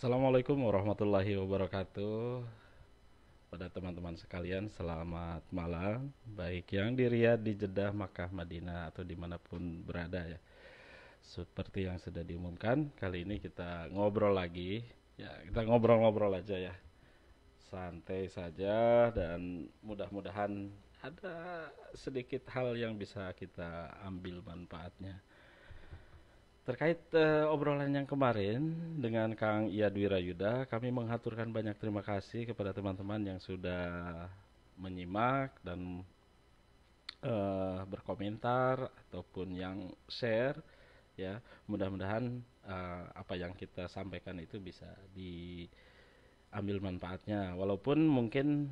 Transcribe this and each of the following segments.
Assalamualaikum warahmatullahi wabarakatuh. Pada teman-teman sekalian, selamat malam. Baik yang di Riyadh, di Jeddah, Makkah, Madinah, atau dimanapun berada ya. Seperti yang sudah diumumkan, kali ini kita ngobrol lagi. Ya, kita ngobrol-ngobrol aja ya. Santai saja dan mudah-mudahan ada sedikit hal yang bisa kita ambil manfaatnya. Terkait obrolan yang kemarin dengan Kang Iyadwi Rayuda, kami mengaturkan banyak terima kasih kepada teman-teman yang sudah menyimak dan berkomentar ataupun yang share ya. Mudah-mudahan apa yang kita sampaikan itu bisa diambil manfaatnya walaupun mungkin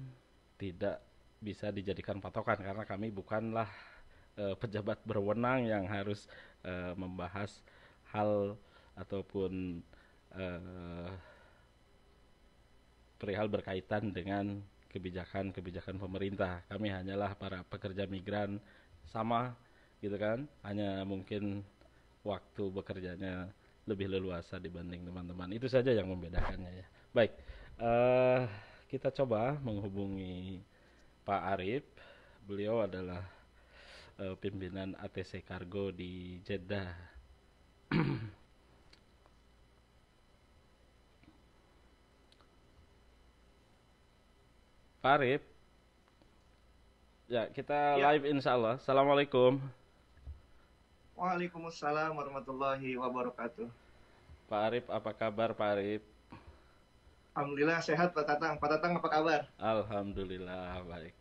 tidak bisa dijadikan patokan karena kami bukanlah pejabat berwenang yang harus membahas hal ataupun eh, perihal berkaitan dengan kebijakan-kebijakan pemerintah. Kami hanyalah para pekerja migran sama gitu kan. Hanya mungkin waktu bekerjanya lebih leluasa dibanding teman-teman. Itu saja yang membedakannya ya. Baik, eh, kita coba menghubungi Pak Arif. Beliau adalah pimpinan ATC Kargo di Jeddah. Pak Arif, ya kita Ya, live insya Allah. Assalamualaikum. Waalaikumsalam warahmatullahi wabarakatuh. Pak Arif, apa kabar Pak Arif? Alhamdulillah sehat Pak Tatang. Pak Tatang apa kabar? Alhamdulillah baik.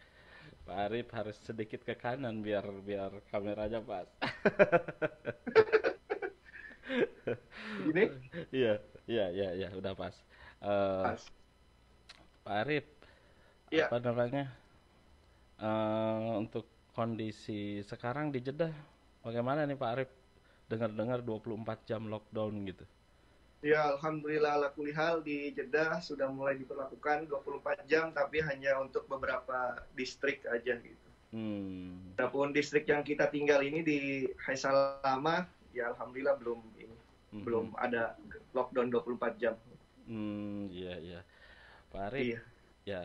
Pak Arif harus sedikit ke kanan biar biar kameranya pas. Begini? Iya, iya, iya, iya, udah pas. Eh, Pas. Pak Arif, Ya, apa namanya? Untuk kondisi sekarang di Jeddah, bagaimana nih Pak Arif? Dengar-dengar 24 jam lockdown gitu. ya Alhamdulillah ala kulli hal di Jeddah sudah mulai diberlakukan 24 jam tapi hanya untuk beberapa distrik aja gitu. Hmm, Adapun distrik yang kita tinggal ini di Haisalama, ya Alhamdulillah belum mhm. ada lockdown 24 jam. Iya, iya. Pak Arif, Iya, ya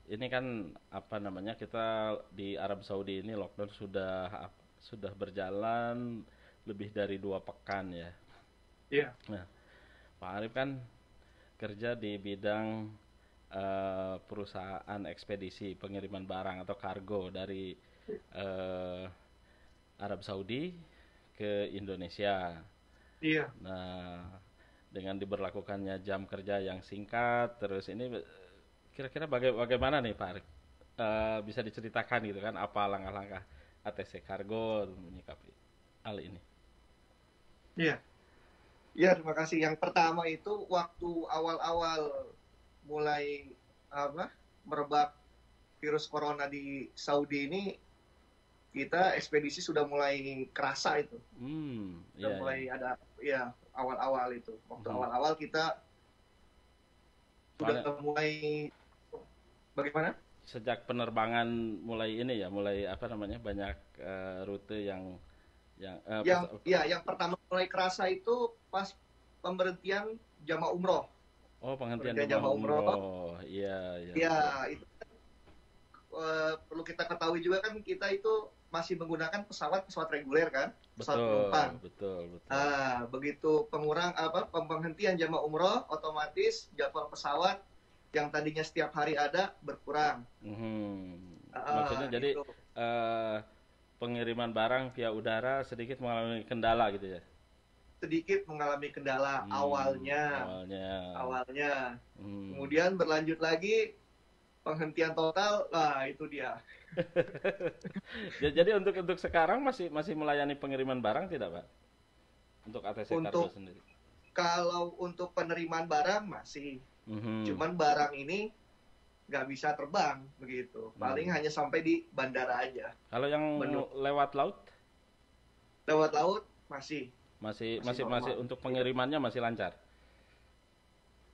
ini kan apa namanya kita di Arab Saudi ini lockdown sudah berjalan lebih dari 2 pekan ya. iya, Nah, Pak Arif kan kerja di bidang perusahaan ekspedisi pengiriman barang atau kargo dari eh, Arab Saudi ke Indonesia. iya. Nah, dengan diberlakukannya jam kerja yang singkat, terus ini kira-kira bagaimana nih Pak Arif? Bisa diceritakan gitu kan apa langkah-langkah ATC Kargo menyikapi hal ini? Iya. Ya, terima kasih. Yang pertama itu waktu awal-awal mulai apa merebak virus corona di Saudi ini, kita ekspedisi sudah mulai kerasa itu, sudah Iya, iya. mulai ada ya awal-awal itu. Waktu Mhm. awal-awal kita sudah Soalnya mulai bagaimana? sejak penerbangan mulai ini ya, mulai apa namanya banyak rute yang pas. Yang pertama mulai kerasa itu pas pemberhentian jamaah umroh. Oh, penghentian Pemberhentian jemaah jamaah umroh, umroh. Iya, iya, betul. ya itu perlu kita ketahui juga kan kita itu masih menggunakan pesawat reguler kan, pesawat Betul, penumpang. betul, betul. Nah, begitu penghentian jamaah umroh, otomatis jadwal pesawat yang tadinya setiap hari ada berkurang. Mhm. Maksudnya jadi Itu eh, pengiriman barang via udara sedikit mengalami kendala gitu ya. sedikit mengalami kendala awalnya, Awalnya. awalnya. Hmm. Kemudian berlanjut lagi penghentian total, lah itu dia. Jadi untuk sekarang masih masih melayani pengiriman barang tidak, Pak? Untuk ATC Kargo Untuk sendiri. kalau untuk penerimaan barang masih, Mhm. cuman barang ini nggak bisa terbang begitu. Paling Hmm. hanya sampai di bandara aja. Kalau yang Menurut lewat laut lewat laut masih masih masih masih masih normal. untuk Iya. pengirimannya masih lancar.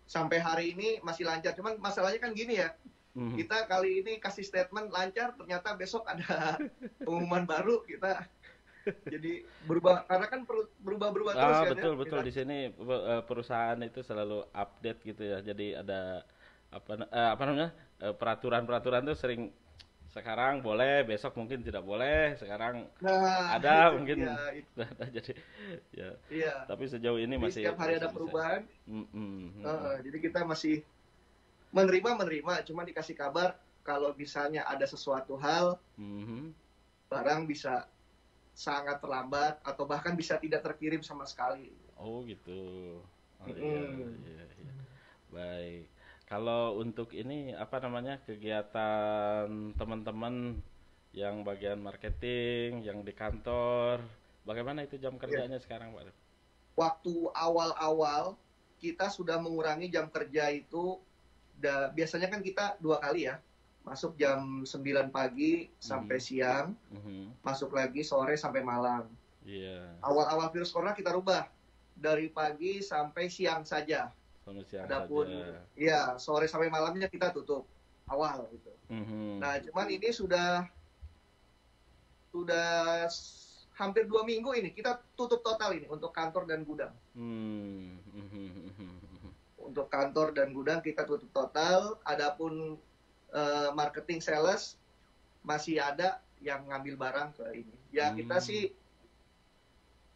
Sampai hari ini masih lancar. Cuman masalahnya kan gini ya. Mhm. Kita kali ini kasih statement lancar, ternyata besok ada pengumuman baru kita Jadi berubah karena kan berubah-berubah terus kan ya Betul betul kita. di sini perusahaan itu selalu update gitu ya. Jadi ada apa namanya? Peraturan-peraturan tuh sering sekarang boleh, besok mungkin tidak boleh, sekarang Nah, ada itu dia. mungkin jadi ya. Iya. Tapi sejauh ini Jadi masih setiap hari masih ada bisa. perubahan. Mm, mm, mm, mm. Jadi kita masih menerima, cuma dikasih kabar kalau misalnya ada sesuatu hal, Mhm. barang bisa sangat terlambat atau bahkan bisa tidak terkirim sama sekali. Oh gitu. Oh iya, Mm-mm. iya, iya. Baik. Kalau untuk ini apa namanya kegiatan teman-teman yang bagian marketing, yang di kantor, bagaimana itu jam Ya. kerjanya sekarang, Pak? Waktu awal-awal kita sudah mengurangi jam kerja itu, biasanya kan kita 2 kali ya, masuk jam 9 pagi sampai Mhm, siang, mhm. masuk lagi sore sampai malam. Iya, Awal-awal virus corona kita rubah dari pagi sampai siang saja. sampai siang saja. Adapun ya sore sampai malamnya kita tutup awal gitu. Mhm, Nah, cuman ini sudah hampir 2 minggu ini kita tutup total ini untuk kantor dan gudang. mhm, mhm, mhm, mhm. Untuk kantor dan gudang kita tutup total. Adapun marketing sales masih ada yang ngambil barang ke ini. Ya kita Hmm, sih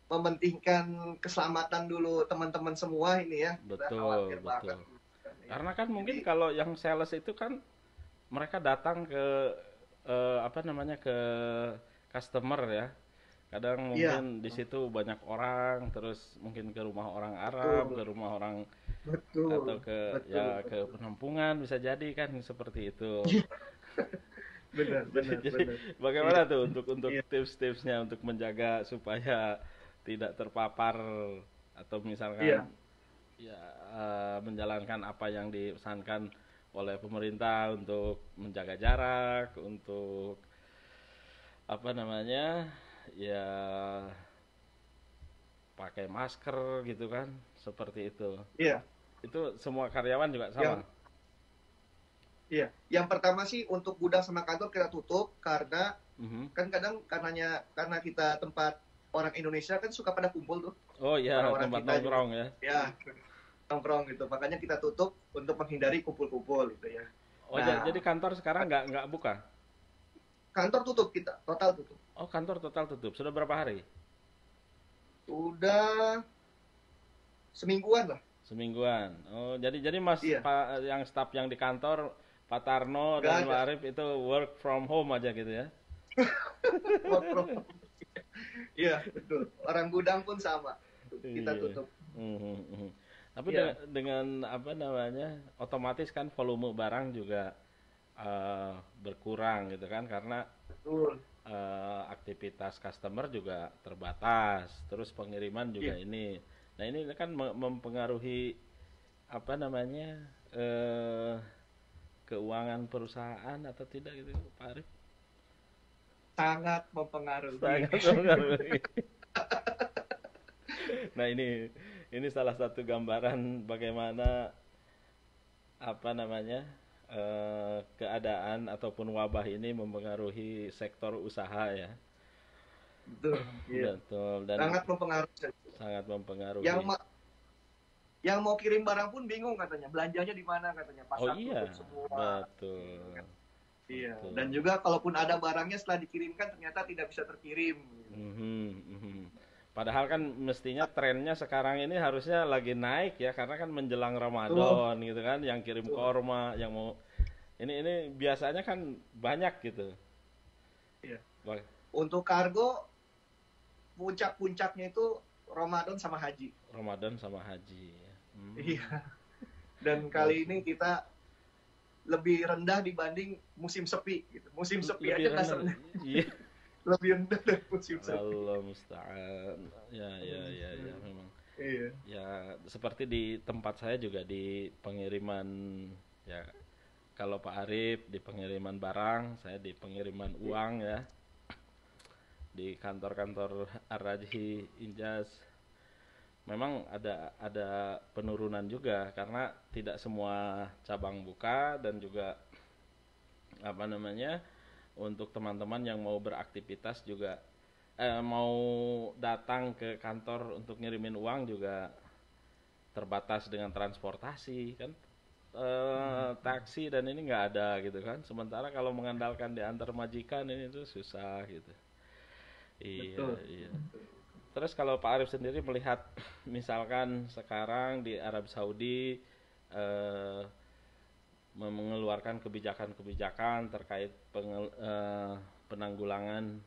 mementingkan keselamatan dulu teman-teman semua ini ya. Kita betul, khawatir banget. betul. Karena kan mungkin Jadi kalau yang sales itu kan mereka datang ke apa namanya ke customer ya. Kadang iya mungkin di situ banyak orang, terus mungkin ke rumah orang Arab, ke betul rumah orang atau betul ke betul ya ke betul. penampungan bisa jadi kan seperti itu. Benar benar Jadi benar. Iya bagaimana tuh untuk iya tips-tipsnya untuk menjaga supaya tidak terpapar atau misalkan iya. ya menjalankan apa yang dipesankan oleh pemerintah untuk menjaga jarak, untuk apa namanya ya pakai masker gitu kan, seperti itu. Iya. Itu semua karyawan juga Yang sama. iya, yang pertama sih untuk gudang sama kantor kita tutup karena Mhm. kan kadang karena kita tempat orang Indonesia kan suka pada kumpul tuh Oh iya, orang-orang tempat kita juga nongkrong ya. ya nongkrong gitu. Makanya kita tutup untuk menghindari kumpul-kumpul gitu ya. Oh jadi Nah, kantor sekarang nggak buka. kantor tutup kita, total tutup. Oh kantor total tutup. Sudah berapa hari? Udah semingguan lah. Semingguan. Oh jadi Mas Iya, Pak yang staf yang di kantor Pak Tarno nggak dan Pak ada Arif itu work from home aja gitu ya. work from home. Iya, betul. Orang gudang pun sama. Kita Iya. tutup. Mhm, mhm. Tapi Iya, dengan apa namanya, otomatis kan volume barang juga berkurang gitu kan karena betul. aktivitas customer juga terbatas, terus pengiriman juga Iya. ini. Nah ini kan mempengaruhi apa namanya eh, keuangan perusahaan atau tidak gitu Pak Arif? Sangat mempengaruhi. Sangat mempengaruhi. Nah ini salah satu gambaran bagaimana apa namanya keadaan ataupun wabah ini mempengaruhi sektor usaha ya. Betul. Iya. Betul dan Sangat mempengaruhi. sangat Yang mempengaruhi. yang mau kirim barang pun bingung katanya. Belanjanya di mana katanya. Oh Pasar tutup iya, semua. Gitu betul, kan. Iya. Dan betul. juga kalaupun ada barangnya setelah dikirimkan ternyata tidak bisa terkirim. Gitu. Mhm, mhm. Padahal kan mestinya trennya sekarang ini harusnya lagi naik ya karena kan menjelang Betul. Ramadan gitu kan, yang kirim Betul. korma, yang mau ini biasanya kan banyak gitu. Iya. Wah, Untuk kargo puncak-puncaknya itu Ramadan sama haji. Ramadan sama haji. Iya. Hmm, Dan iya kali sih. ini kita lebih rendah dibanding musim sepi gitu. Musim sepi Lebih aja nggak rendah. serendah. Iya. Lebih rendah dari musim sepi. Allah musta'an. Ya, ya, ya, ya, memang. Iya. Ya, seperti di tempat saya juga di pengiriman ya kalau Pak Arif di pengiriman barang, saya di pengiriman uang ya di kantor-kantor Ar-Rajhi Injas. Memang ada penurunan juga karena tidak semua cabang buka dan juga apa namanya untuk teman-teman yang mau beraktivitas juga mau datang ke kantor untuk ngirimin uang juga terbatas dengan transportasi kan, taksi dan ini nggak ada gitu kan. Sementara kalau mengandalkan di antar majikan ini tuh susah gitu. Iya, Betul. iya. Terus kalau Pak Arif sendiri melihat misalkan sekarang di Arab Saudi eh, mengeluarkan kebijakan-kebijakan terkait penanggulangan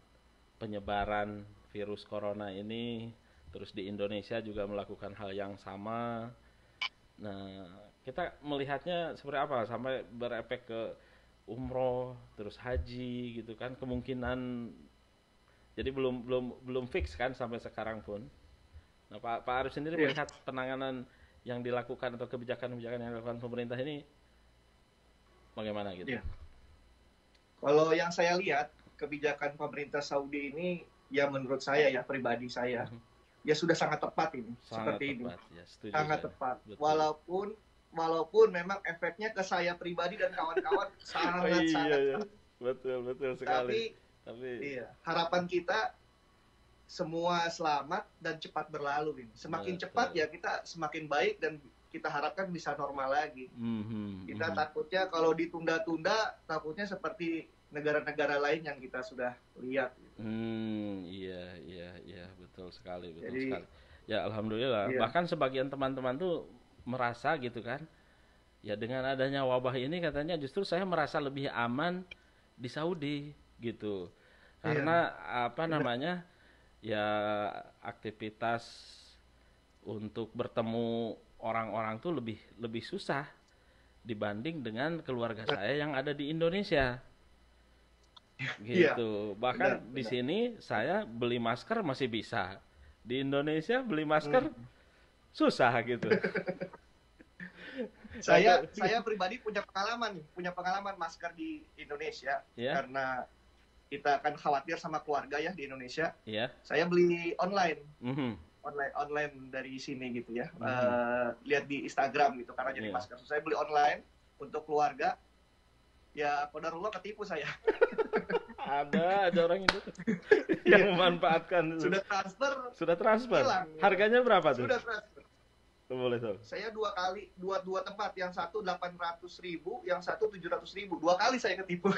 penyebaran virus corona ini, terus di Indonesia juga melakukan hal yang sama. Nah, kita melihatnya seperti apa sampai berefek ke umroh, terus haji gitu kan, kemungkinan jadi belum belum belum fix kan sampai sekarang pun. Nah, Pak Arif sendiri Iya, melihat penanganan yang dilakukan atau kebijakan-kebijakan yang dilakukan pemerintah ini bagaimana gitu? iya. Kalau yang saya lihat, kebijakan pemerintah Saudi ini, ya menurut saya ya, pribadi saya, Mhm. ya sudah sangat tepat ini, Sangat seperti ini. tepat ya, setuju Sangat saya. tepat. Betul. Walaupun memang efeknya ke saya pribadi dan kawan-kawan Oh iya sangat-sangat. ya, betul betul sekali. Tapi, Tapi iya, harapan kita semua selamat dan cepat berlalu ini. Semakin cepat betul. ya kita semakin baik dan kita harapkan bisa normal lagi. Mhm, Kita mhm. takutnya kalau ditunda-tunda, takutnya seperti negara-negara lain yang kita sudah lihat. Iya, iya, iya, betul sekali, betul Jadi, sekali. Ya, alhamdulillah. iya, Bahkan sebagian teman-teman tuh merasa gitu kan, ya dengan adanya wabah ini katanya justru saya merasa lebih aman di Saudi gitu. iya, Karena apa benar. namanya? Ya aktivitas untuk bertemu orang-orang tuh lebih lebih susah dibanding dengan keluarga saya yang ada di Indonesia. Iya, Gitu. benar, Bahkan di benar. sini saya beli masker masih bisa. Di Indonesia beli masker Hmm. susah gitu. Saya Atau saya pribadi punya pengalaman nih, punya pengalaman masker di Indonesia ya, karena kita akan khawatir sama keluarga ya di Indonesia. ya. Saya beli online, Mhm. online dari sini gitu ya. Mhm. Lihat di Instagram gitu karena jadi Iya. masker. Saya beli online untuk keluarga. Ya, qadarullah ketipu saya. Ada aja orang Indo tuh Iya, yang memanfaatkan itu. sudah transfer Sudah transfer. hilang gitu. Harganya berapa tuh? Sudah transfer. Tuh, boleh tahu. Saya dua kali, dua tempat, yang satu 800.000, yang satu 700.000. Dua kali saya ketipu.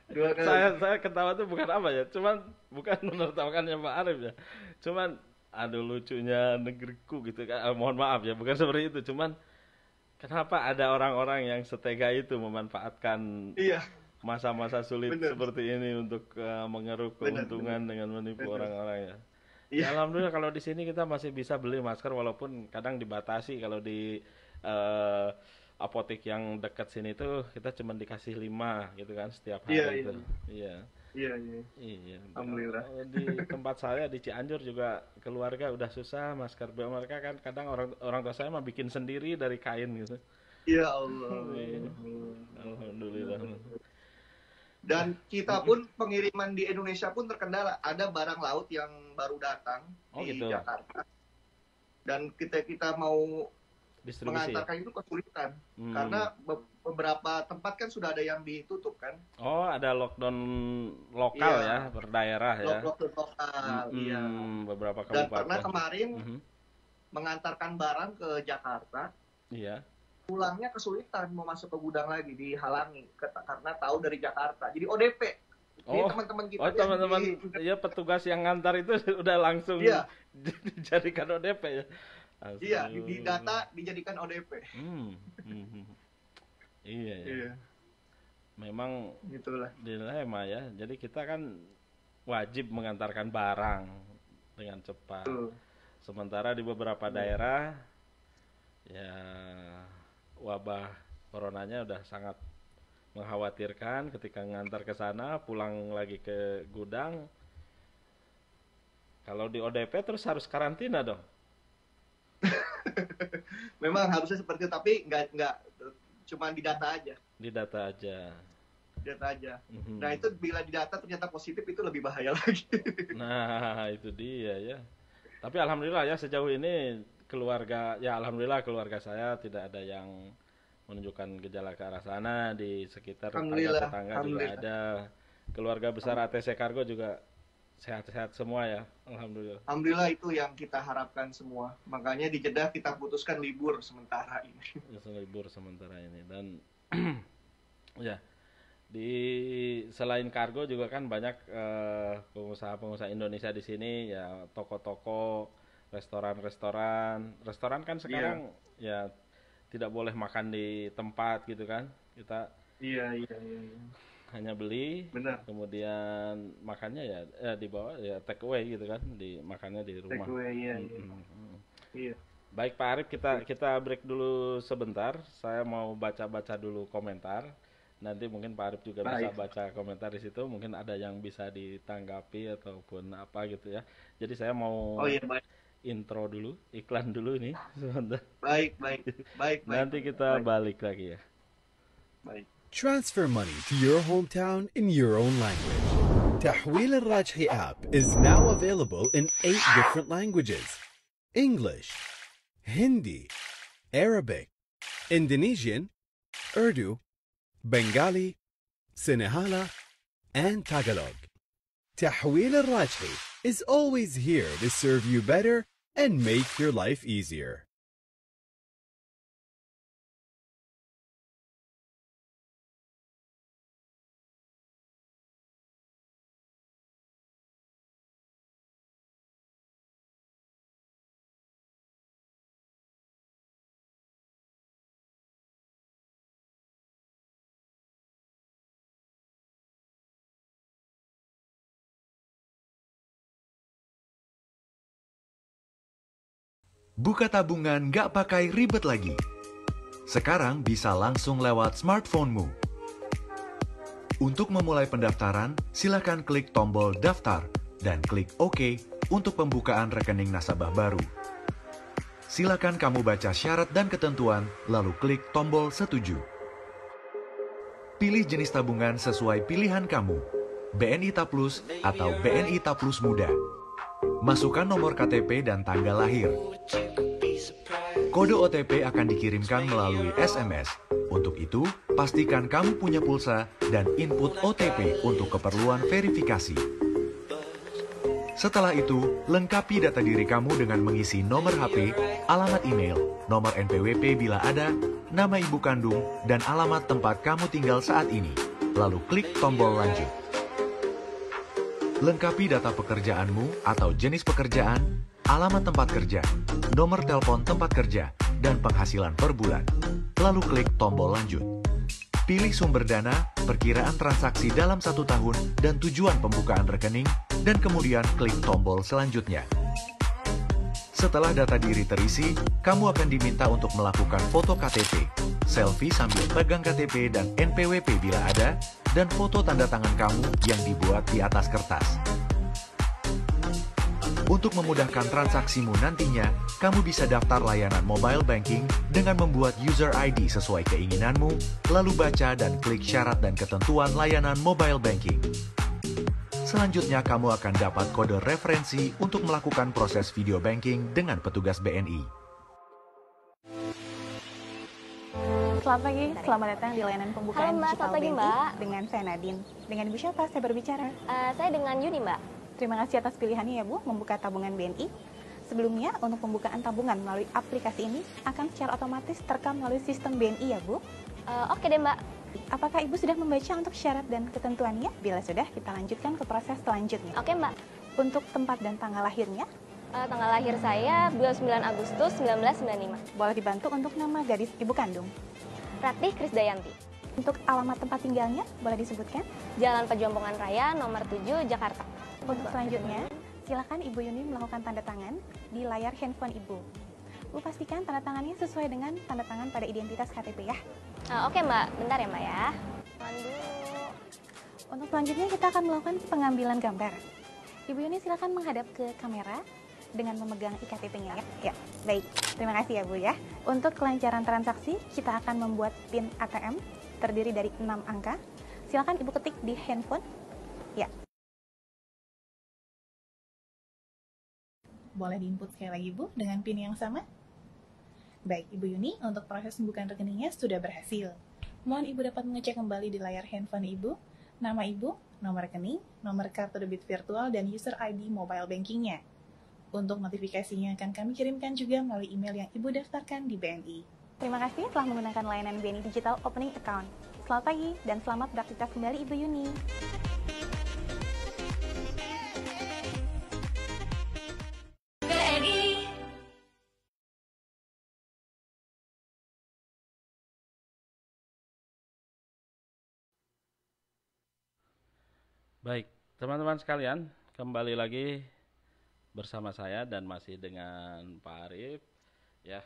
Dua kali. Saya ketawa tuh bukan apa ya, cuman bukan menertawakannya Pak Arif ya. Cuman aduh lucunya negeriku gitu kan. Mohon maaf ya, bukan seperti itu. Cuman kenapa ada orang-orang yang setega itu memanfaatkan Iya, masa-masa sulit benar, seperti ini untuk mengeruk benar, benar, keuntungan dengan menipu benar. orang-orang ya. Ya Iya, alhamdulillah kalau di sini kita masih bisa beli masker walaupun kadang dibatasi kalau di eh, apotek yang dekat sini tuh kita cuma dikasih 5 gitu kan setiap iya, hari iya, itu. Iya. iya, iya. Iya. Alhamdulillah. Di tempat saya di Cianjur juga keluarga udah susah masker. Mereka kan kadang orang orang tua saya mah bikin sendiri dari kain gitu. Ya Allah. Iya. Alhamdulillah. Dan kita pun pengiriman di Indonesia pun terkendala. Ada barang laut yang baru datang Oh di gitu. Jakarta dan kita mau Distribusi ya. mengantarkan itu kesulitan Hmm. karena beberapa tempat kan sudah ada yang ditutup kan. Oh, ada lockdown lokal ya, Iya, per daerah ya. lockdown lokal. Iya. Beberapa Dan pernah kabupaten. kemarin Mhm. mengantarkan barang ke Jakarta, Iya. pulangnya kesulitan mau masuk ke gudang lagi, dihalangi karena tahu dari Jakarta. Jadi ODP. Ini Oh, teman-teman oh kita yang teman-teman, di ya petugas yang ngantar itu udah langsung iya, dijadikan ODP ya. iya, di Astagfirullah. data dijadikan ODP. Hmm. Mhm. Iya ya. Iya, Memang gitulah. dilema ya. Jadi kita kan wajib mengantarkan barang dengan cepat. Tuh. Sementara di beberapa daerah ya wabah coronanya udah sangat mengkhawatirkan ketika ngantar ke sana, pulang lagi ke gudang. Kalau di ODP terus harus karantina dong. Memang harusnya seperti itu, tapi nggak cuma di data aja, Di data aja. data aja. Nah Mhm. itu bila di data ternyata positif itu lebih bahaya lagi. Nah, itu dia ya. Tapi alhamdulillah ya sejauh ini keluarga ya alhamdulillah keluarga saya tidak ada yang menunjukkan gejala ke arah sana, di sekitar Alhamdulillah, tetangga-tetangga juga alhamdulillah. ada keluarga besar ATC Kargo juga sehat-sehat semua ya, alhamdulillah. Alhamdulillah itu yang kita harapkan semua. Makanya di Jeddah kita putuskan libur sementara ini. Libur sementara ini. Dan ya, di selain kargo juga kan banyak pengusaha-pengusaha Indonesia di sini, ya toko-toko, restoran kan sekarang ya tidak boleh makan di tempat gitu kan, kita Iya. hanya beli, Benar. kemudian makannya ya dibawa ya take away gitu kan, makannya di rumah. Take away, iya. Iya. Baik Pak Arif, kita break dulu sebentar. Saya mau baca-baca dulu komentar. Nanti mungkin Pak Arif juga bisa baca komentar di situ. Mungkin ada yang bisa ditanggapi ataupun apa gitu ya. Jadi saya mau intro dulu, iklan dulu nih sebentar. Baik. Nanti kita balik lagi ya. Baik. Transfer money to your hometown in your own language. Tahweel al-Rajhi app is now available in 8 different languages: English, Hindi, Arabic, Indonesian, Urdu, Bengali, Sinhala, and Tagalog. Tahweel al-Rajhi is always here to serve you better and make your life easier. Buka tabungan nggak pakai ribet lagi. Sekarang bisa langsung lewat smartphone-mu. Untuk memulai pendaftaran, silakan klik tombol daftar dan klik OK untuk pembukaan rekening nasabah baru. Silakan kamu baca syarat dan ketentuan, lalu klik tombol setuju. Pilih jenis tabungan sesuai pilihan kamu, BNI Taplus atau BNI Taplus Muda. Masukkan nomor KTP dan tanggal lahir. Kode OTP akan dikirimkan melalui SMS. Untuk itu, pastikan kamu punya pulsa dan input OTP untuk keperluan verifikasi. Setelah itu, lengkapi data diri kamu dengan mengisi nomor HP, alamat email, nomor NPWP bila ada, nama ibu kandung, dan alamat tempat kamu tinggal saat ini. Lalu klik tombol lanjut. Lengkapi data pekerjaanmu atau jenis pekerjaan, alamat tempat kerja, nomor telepon tempat kerja, dan penghasilan per bulan. Lalu klik tombol lanjut. Pilih sumber dana, perkiraan transaksi dalam 1 tahun, dan tujuan pembukaan rekening, dan kemudian klik tombol selanjutnya. Setelah data diri terisi, kamu akan diminta untuk melakukan foto KTP, selfie sambil pegang KTP dan NPWP bila ada, dan foto tanda tangan kamu yang dibuat di atas kertas. Untuk memudahkan transaksimu nantinya, kamu bisa daftar layanan mobile banking dengan membuat user ID sesuai keinginanmu, lalu baca dan klik syarat dan ketentuan layanan mobile banking. Selanjutnya, kamu akan dapat kode referensi untuk melakukan proses video banking dengan petugas BNI. Selamat pagi, selamat datang di layanan pembukaan Halo Mbak, digital selamat pagi BNI Mbak. dengan saya Nadine. Dengan Ibu siapa saya berbicara? Saya dengan Yuni Mbak. Terima kasih atas pilihannya ya Bu, membuka tabungan BNI. Sebelumnya, untuk pembukaan tabungan melalui aplikasi ini akan secara otomatis terekam melalui sistem BNI ya Bu. Oke deh Mbak. Apakah Ibu sudah membaca untuk syarat dan ketentuannya? Bila sudah, kita lanjutkan ke proses selanjutnya. Oke Mbak. Untuk tempat dan tanggal lahirnya, Tanggal lahir saya 29 Agustus 1995. boleh dibantu untuk nama gadis Ibu kandung. Ratih Krisdayanti. Untuk alamat tempat tinggalnya, boleh disebutkan? Jalan Pejompongan Raya nomor 7 Jakarta. Untuk selanjutnya, silakan Ibu Yuni melakukan tanda tangan di layar handphone Ibu. Bu pastikan tanda tangannya sesuai dengan tanda tangan pada identitas KTP ya. Oke Mbak, bentar ya Mbak ya. Tangan dulu. Untuk selanjutnya kita akan melakukan pengambilan gambar. Ibu Yuni silakan menghadap ke kamera dengan memegang iktp-nya ya. Ya, baik. Terima kasih ya Bu ya. Untuk kelancaran transaksi, kita akan membuat PIN ATM terdiri dari 6 angka. Silakan Ibu ketik di handphone. Ya. Boleh diinput sekali lagi Bu dengan PIN yang sama? Baik, Ibu Yuni, untuk proses pembukaan rekeningnya sudah berhasil. Mohon Ibu dapat mengecek kembali di layar handphone Ibu nama ibu, nomor rekening, nomor kartu debit virtual, dan user ID mobile bankingnya. Untuk notifikasinya akan kami kirimkan juga melalui email yang ibu daftarkan di BNI. Terima kasih telah menggunakan layanan BNI Digital Opening Account. Selamat pagi dan selamat beraktivitas kembali Ibu Yuni. Baik, teman-teman sekalian, kembali lagi bersama saya dan masih dengan Pak Arif. Ya,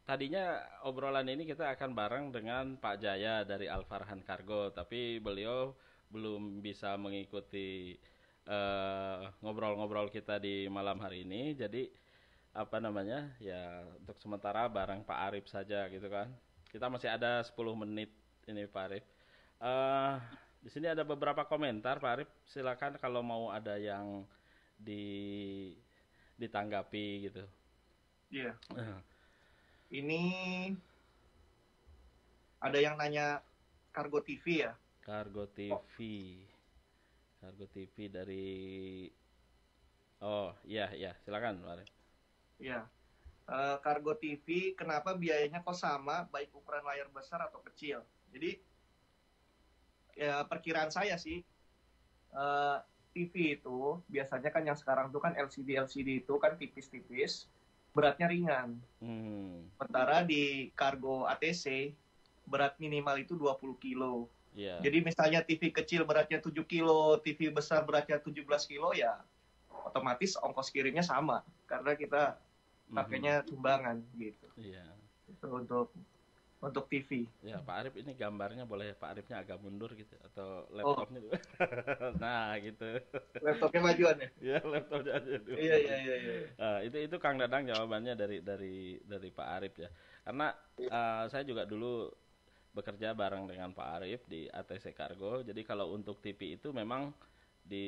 tadinya obrolan ini kita akan bareng dengan Pak Jaya dari Alfarhan Cargo, tapi beliau belum bisa mengikuti ngobrol-ngobrol kita di malam hari ini. Jadi ya untuk sementara bareng Pak Arif saja gitu kan. Kita masih ada 10 menit ini Pak Arif. Di sini ada beberapa komentar Pak Arif, silakan kalau mau ada yang ditanggapi gitu. Iya. Ini ada yang nanya Cargo TV ya? Cargo TV. Cargo TV dari iya, silakan Pak Arif. Iya. Cargo TV kenapa biayanya kok sama baik ukuran layar besar atau kecil? Jadi ya perkiraan saya sih TV itu biasanya kan yang sekarang tuh kan LCD itu kan tipis-tipis, beratnya ringan. Sementara di Cargo ATC berat minimal itu 20 kilo. Yeah. Jadi misalnya TV kecil beratnya 7 kilo, TV besar beratnya 17 kilo ya otomatis ongkos kirimnya sama karena kita pakainya timbangan gitu. Iya. Itu untuk TV. Ya Pak Arif ini gambarnya boleh Pak Arifnya agak mundur gitu atau laptopnya dulu. Nah gitu. Laptopnya majuan ya? Iya laptopnya aja dulu. Iya. Nah, itu Kang Dadang jawabannya dari Pak Arif ya. Karena saya juga dulu bekerja bareng dengan Pak Arif di ATC Cargo. Jadi kalau untuk TV itu memang di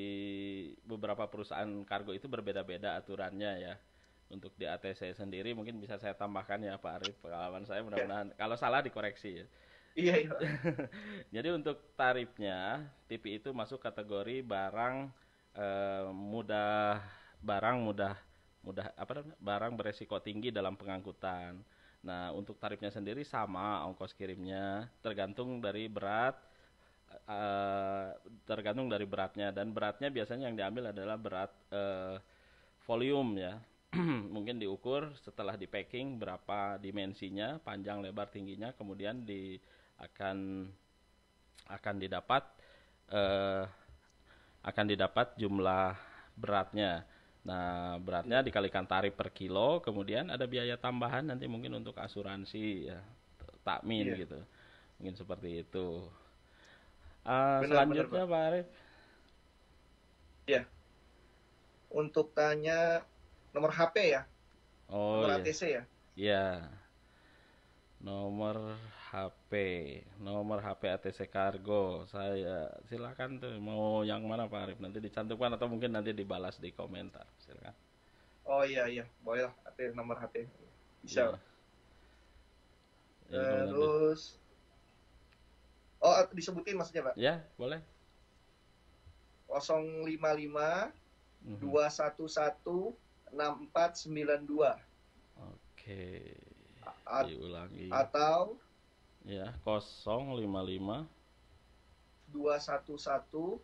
beberapa perusahaan kargo itu berbeda-beda aturannya ya. Untuk di ATC sendiri mungkin bisa saya tambahkan ya Pak Arif, pengalaman saya mudah-mudahan kalau salah dikoreksi ya. Iya. Jadi untuk tarifnya TV itu masuk kategori barang barang beresiko tinggi dalam pengangkutan. Nah, untuk tarifnya sendiri sama ongkos kirimnya tergantung dari beratnya dan beratnya biasanya yang diambil adalah berat volume ya. Mungkin diukur setelah di packing berapa dimensinya, panjang, lebar, tingginya, kemudian akan didapat jumlah beratnya. Nah, beratnya dikalikan tarif per kilo, kemudian ada biaya tambahan nanti mungkin untuk asuransi ya, takmin gitu. Mungkin seperti itu. Selanjutnya Pak Arif. Ya. Untuk tanya nomor HP ya? Nomor ATC ya? Iya. Nomor HP ATC Cargo. Saya silakan tuh mau yang mana Pak Arif, nanti dicantumkan atau mungkin nanti dibalas di komentar. Silakan. Oh iya, boleh lah nomor HP. Bisa. Ya. Terus disebutin maksudnya Pak? Ya, boleh. 055 211 6492. Oke. Diulangi. Atau ya 055 211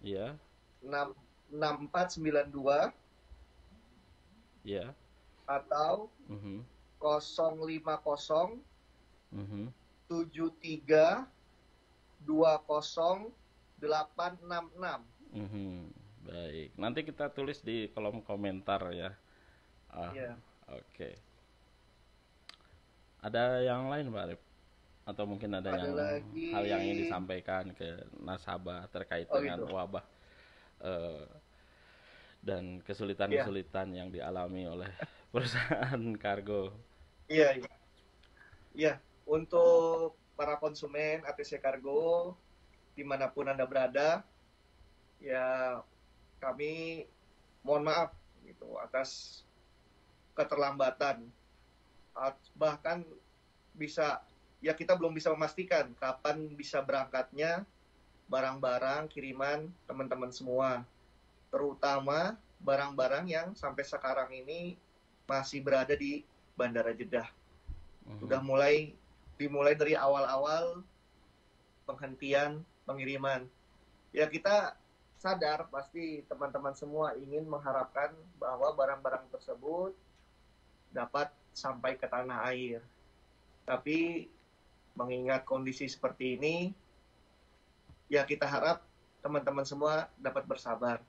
ya 6492 ya atau 050 73 20 866. Baik, nanti kita tulis di kolom komentar ya. Iya. Oke. Ada yang lain Pak Arif? Atau mungkin ada yang lagi hal yang ingin disampaikan ke nasabah terkait dengan wabah dan kesulitan-kesulitan yang dialami oleh perusahaan kargo? Iya. Untuk para konsumen ATC Cargo dimanapun Anda berada, ya kami mohon maaf gitu atas keterlambatan. Bahkan kita belum bisa memastikan kapan bisa berangkatnya barang-barang kiriman teman-teman semua, terutama barang-barang yang sampai sekarang ini masih berada di Bandara Jeddah. Sudah dimulai dari awal-awal penghentian pengiriman. Ya kita sadar pasti teman-teman semua ingin mengharapkan bahwa barang-barang tersebut dapat sampai ke tanah air. Tapi mengingat kondisi seperti ini, ya kita harap teman-teman semua dapat bersabar.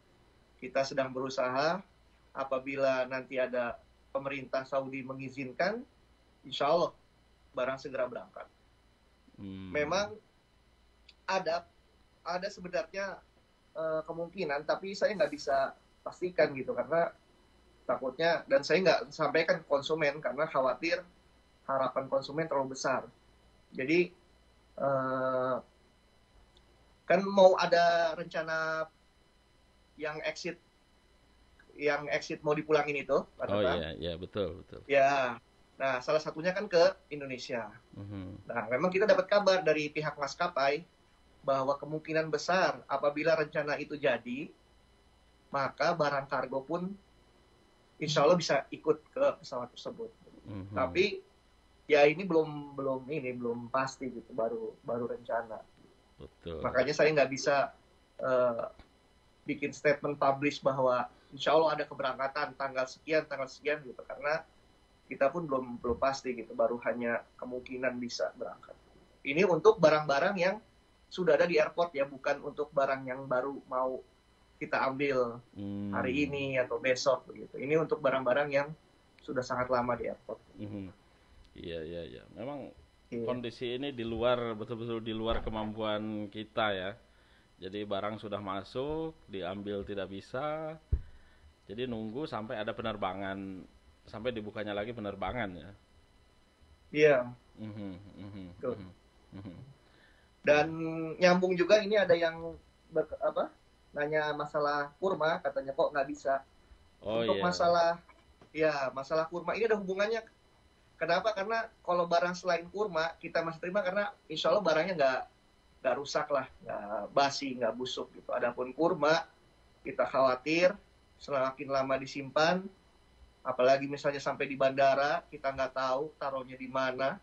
Kita sedang berusaha, apabila nanti ada pemerintah Saudi mengizinkan, insya Allah barang segera berangkat. Memang ada sebenarnya kemungkinan, tapi saya nggak bisa pastikan gitu, karena takutnya, dan saya nggak sampaikan ke konsumen karena khawatir harapan konsumen terlalu besar. Jadi kan mau ada rencana yang exit mau dipulangin itu, iya betul. Ya, nah salah satunya kan ke Indonesia. Nah memang kita dapat kabar dari pihak maskapai bahwa kemungkinan besar apabila rencana itu jadi, maka barang kargo pun insya Allah bisa ikut ke pesawat tersebut. Tapi ya ini belum pasti gitu, baru rencana. Betul. Makanya saya nggak bisa bikin statement publish bahwa insya Allah ada keberangkatan tanggal sekian gitu, karena kita pun belum pasti gitu, baru hanya kemungkinan bisa berangkat. Ini untuk barang-barang yang sudah ada di airport ya, bukan untuk barang yang baru mau kita ambil hari ini atau besok begitu. Ini untuk barang-barang yang sudah sangat lama di airport. Iya. Memang kondisi ini betul-betul di luar kemampuan kita ya. Jadi barang sudah masuk, diambil tidak bisa. Jadi nunggu sampai ada penerbangan, sampai dibukanya lagi penerbangan ya. Iya. Dan nyambung juga, ini ada yang nanya masalah kurma, katanya kok nggak bisa. Untuk masalah kurma ini ada hubungannya. Kenapa? Karena kalau barang selain kurma kita masih terima karena insya Allah barangnya nggak rusak lah, nggak basi, nggak busuk gitu. Adapun kurma kita khawatir semakin lama disimpan, apalagi misalnya sampai di bandara, kita nggak tahu taruhnya di mana,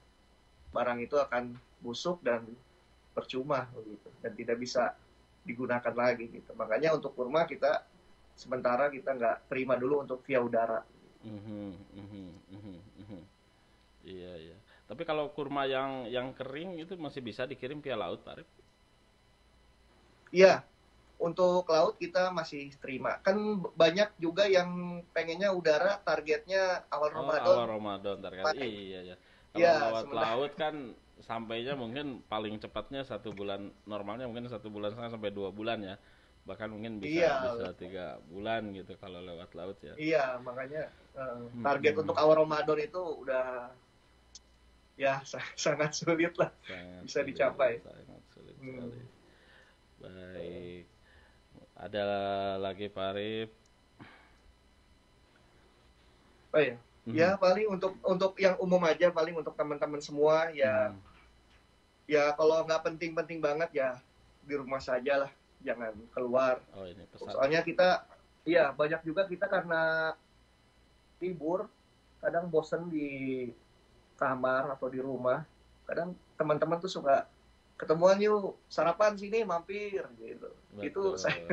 barang itu akan busuk dan percuma begitu, dan tidak bisa digunakan lagi gitu. Makanya untuk kurma kita sementara kita nggak terima dulu untuk via udara. Iya. Tapi kalau kurma yang kering itu masih bisa dikirim via laut, Pak Arif? Iya, untuk laut kita masih terima. Kan banyak juga yang pengennya udara, targetnya awal Ramadan. Awal Ramadan target. Iya. Kalau lewat laut kan sampainya mungkin paling cepatnya 1 bulan, normalnya mungkin 1 bulan setengah sampai 2 bulan ya. Bahkan mungkin bisa 3 bulan gitu kalau lewat laut ya. Iya, makanya target untuk awal Ramadan itu udah ya sangat sulit lah, bisa dicapai. Sangat sulit sekali. Baik. Ada lagi Pak Arif? Oh ya. Ya paling untuk yang umum aja, paling untuk teman-teman semua ya. Ya kalau nggak penting-penting banget ya di rumah saja lah, jangan keluar. Oh, ini pesan. Soalnya banyak juga kita karena libur, kadang bosen di kamar atau di rumah. Kadang teman-teman tuh suka ketemuan yuk, sarapan sini mampir gitu. Betul. Itu saya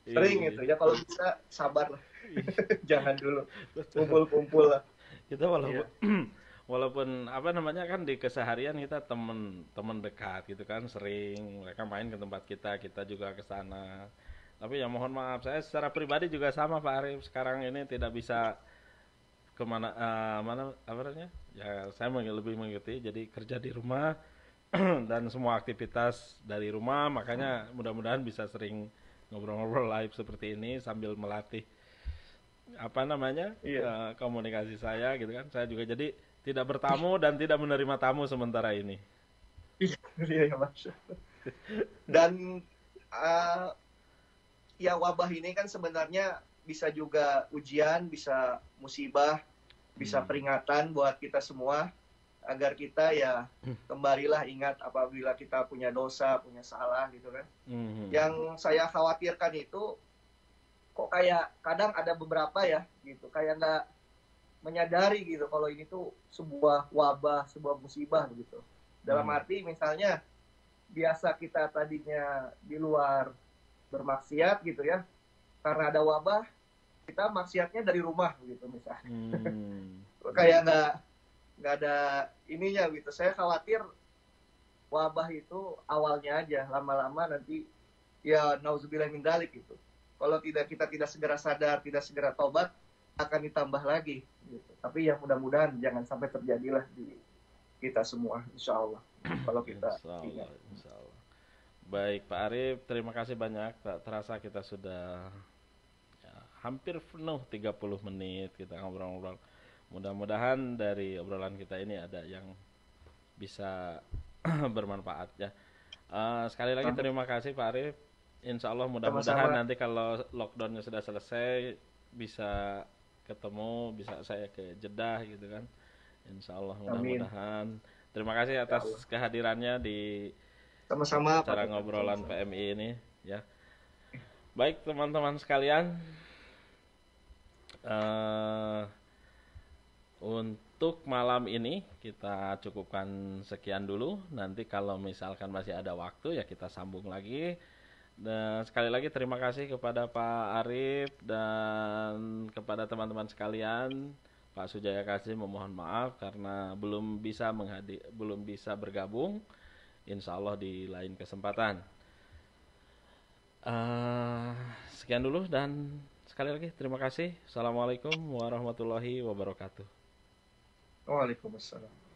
sering gitu ya, kalau bisa sabar lah. Jangan dulu kumpul-kumpul lah. Kita walaupun kan di keseharian kita teman dekat gitu kan, sering mereka main ke tempat kita juga ke sana. Tapi ya mohon maaf, saya secara pribadi juga sama Pak Arif, sekarang ini tidak bisa kemana ya saya lebih mengikuti, jadi kerja di rumah dan semua aktivitas dari rumah, makanya mudah-mudahan bisa sering ngobrol-ngobrol live seperti ini sambil melatih komunikasi saya gitu kan. Saya juga jadi tidak bertamu dan tidak menerima tamu sementara ini. Iya Mas. Dan ya wabah ini kan sebenarnya bisa juga ujian, bisa musibah, bisa peringatan buat kita semua. agar kita ya kembalilah ingat apabila kita punya dosa, punya salah gitu kan. Yang saya khawatirkan itu kok kayak kadang ada beberapa ya gitu, kayak nggak menyadari gitu kalau ini tuh sebuah wabah, sebuah musibah gitu. Dalam arti misalnya biasa kita tadinya di luar bermaksiat gitu ya, karena ada wabah kita maksiatnya dari rumah gitu misalnya. Kayak nggak ada ininya gitu. Saya khawatir wabah itu awalnya aja, lama-lama nanti ya nauzubillah min dzalik gitu. Kalau kita tidak segera sadar, tidak segera tobat, akan ditambah lagi gitu. Tapi yang mudah-mudahan jangan sampai terjadilah di kita semua, insya Allah. Kalau kita ingat. Insya Allah. Baik Pak Arif, terima kasih banyak. Tak terasa kita sudah ya, hampir penuh 30 menit kita ngobrol-ngobrol. Mudah-mudahan dari obrolan kita ini ada yang bisa bermanfaat ya. Sekali lagi terima kasih Pak Arif. Insya Allah mudah-mudahan nanti kalau lockdownnya sudah selesai bisa ketemu, bisa saya ke Jeddah gitu kan. Insya Allah mudah-mudahan. Terima kasih atas kehadirannya di sama-sama acara ngobrolan PMI ini ya. Baik teman-teman sekalian, untuk malam ini kita cukupkan sekian dulu. Nanti kalau misalkan masih ada waktu ya kita sambung lagi. Dan sekali lagi terima kasih kepada Pak Arif dan kepada teman-teman sekalian. Pak Sujaya Kasih memohon maaf karena belum bisa bergabung. Insya Allah di lain kesempatan. Sekian dulu dan sekali lagi terima kasih. Assalamualaikum warahmatullahi wabarakatuh. Waalaikumsalam.